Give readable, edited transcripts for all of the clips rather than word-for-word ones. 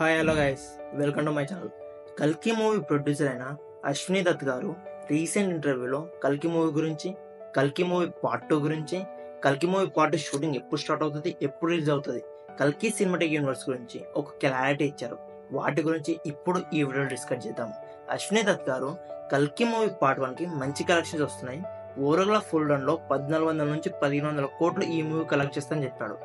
Hi hello guys, welcome to my channel. కల్కి movie producer అయిన అశ్విని దత్ గారు రీసెంట్ ఇంటర్వ్యూలో కల్కి మూవీ గురించి, కల్కి మూవీ పార్ట్ 2 గురించి, కల్కి మూవీ పార్ట్ 2 షూటింగ్ ఎప్పుడు స్టార్ట్ అవుతుంది, ఎప్పుడు రిలీజ్ అవుతుంది, కల్కి సినిమాటిక్ యూనివర్స్ గురించి ఒక క్లారిటీ ఇచ్చారు. వాటి గురించి ఇప్పుడు ఈ వీడియో డిస్కస్ చేద్దాం. అశ్విని దత్ గారు కల్కి మూవీ పార్ట్ 1 కి మంచి కలెక్షన్స్ వస్తున్నాయి. ఓవరాల్ ఫుల్ రన్ లో 1400 నుంచి 1500 కోట్లు ఈ మూవీ కలెక్ట్ చేస్తానని చెప్పాడు.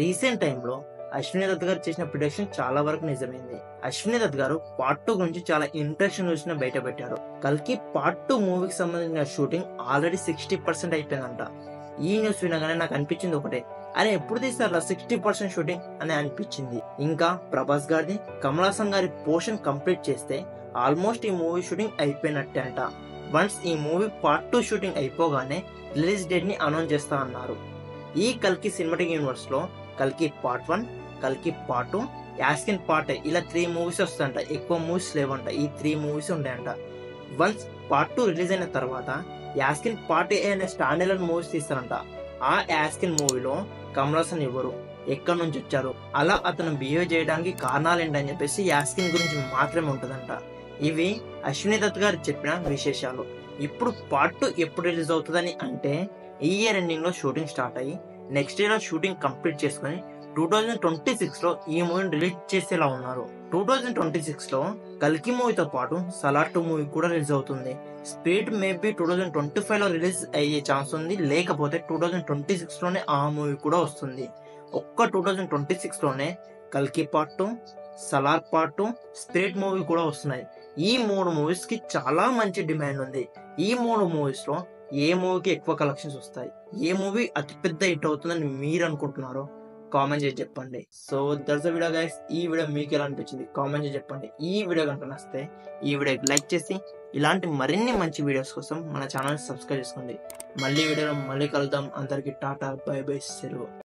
రీసెంట్ టైంలో అశ్విని దత్ గారు చేసిన ప్రిడిక్షన్ చాలా వరకు నిజమైంది. అశ్విని దత్ గారు పార్ట్ 2 గురించి చాలా ఇంట్రెస్టింగ్ న్యూస్ బయట పెట్టారు. కల్కి పార్ట్ 2 మూవీకి సంబంధించిన షూటింగ్ ఆల్రెడీ 60% అయిపోయిందంట. ఈ న్యూస్ వినగానే నాకు అనిపించింది ఒకటే, అరే ఎప్పుడు తీస్తారా 60% షూటింగ్ అని అనిపించింది. ఇంకా ప్రభాస్ గారిది, కమల్ హాసన్ గారి పోర్షన్ కంప్లీట్ చేస్తే ఆల్మోస్ట్ ఈ మూవీ షూటింగ్ అయిపోయినట్టే అంట. వన్స్ ఈ మూవీ పార్ట్ 2 షూటింగ్ అయిపోగానే రిలీజ్ డేట్ ని అనౌన్స్ చేస్తా అన్నారు. ఈ కల్కి సినిమాటిక్ యూనివర్స్ లో కల్కి పార్ట్ 1, కల్కి పార్ట్ 2, యాస్కిన్ పార్ట్ ఇలా 3 మూవీస్ వస్తాయంట. ఎక్కువ మూవీస్ లేవంట, ఈ 3 మూవీస్ ఉంటాయంట. వన్స్ పార్ట్ 2 రిలీజ్ అయిన తర్వాత యాస్కిన్ పార్ట్ ఏ అనే స్టాండ్ అలోన్ మూవీస్ తీస్తారంట. ఆ యాస్కిన్ మూవీలో కమల్ హాసన్ ఎవరు, ఎక్కడి నుంచి వచ్చారు, అలా అతను బిహేవ్ చేయడానికి కారణాలు ఏంటని చెప్పేసి యాస్కిన్ గురించి మాత్రమే ఉంటుందంట. ఇవి అశ్విని దత్ గారు చెప్పిన విశేషాలు. ఇప్పుడు పార్ట్ 2 ఎప్పుడు రిలీజ్ అవుతుందని అంటే, ఈ ఇయర్ ఎండింగ్ లో షూటింగ్ స్టార్ట్ అయ్యి నెక్స్ట్ ఇయర్ లో షూటింగ్ కంప్లీట్ చేసుకుని 2026 లో ఈ మూవీని రిలీజ్ చేసేలా ఉన్నారు. 2026 లో కల్కి మూవీతో పాటు సలార్ 2 మూవీ కూడా రిలీజ్ అవుతుంది. స్పీడ్ మేబీ 2025 లో రిలీజ్ అయ్యే ఛాన్స్ ఉంది, లేకపోతే 2026 లోనే ఆ మూవీ కూడా వస్తుంది. ఒక్క 2026 లోనే కల్కి part 2, Salaar part 2, spirit movie కూడా వస్తున్నాయి. ఈ 3 మూవీస్ కి చాలా మంచి డిమాండ్ ఉంది. ఈ 3 మూవీస్ లో ఏ మూవీకి ఎక్కువ కలెక్షన్స్ వస్తాయి, ఏ మూవీ అతిపెద్ద హిట్ అవుతుందని మీరు అనుకుంటున్నారో కామెంట్ చేసి చెప్పండి. So that's the video guys. ఈ వీడియో మీకు ఎలా అనిపించింది కామెంట్ చేసి చెప్పండి. ఈ వీడియో కనుక నచ్చితే ఈ వీడియోకి లైక్ చేసి ఇలాంటి మరిన్ని మంచి వీడియోస్ కోసం మన ఛానల్ సబ్స్క్రైబ్ చేసుకోండి. మళ్ళీ వీడియోలో మళ్ళీ కలుద్దాం. అందరికీ టాటా, బై బై, సెలవు.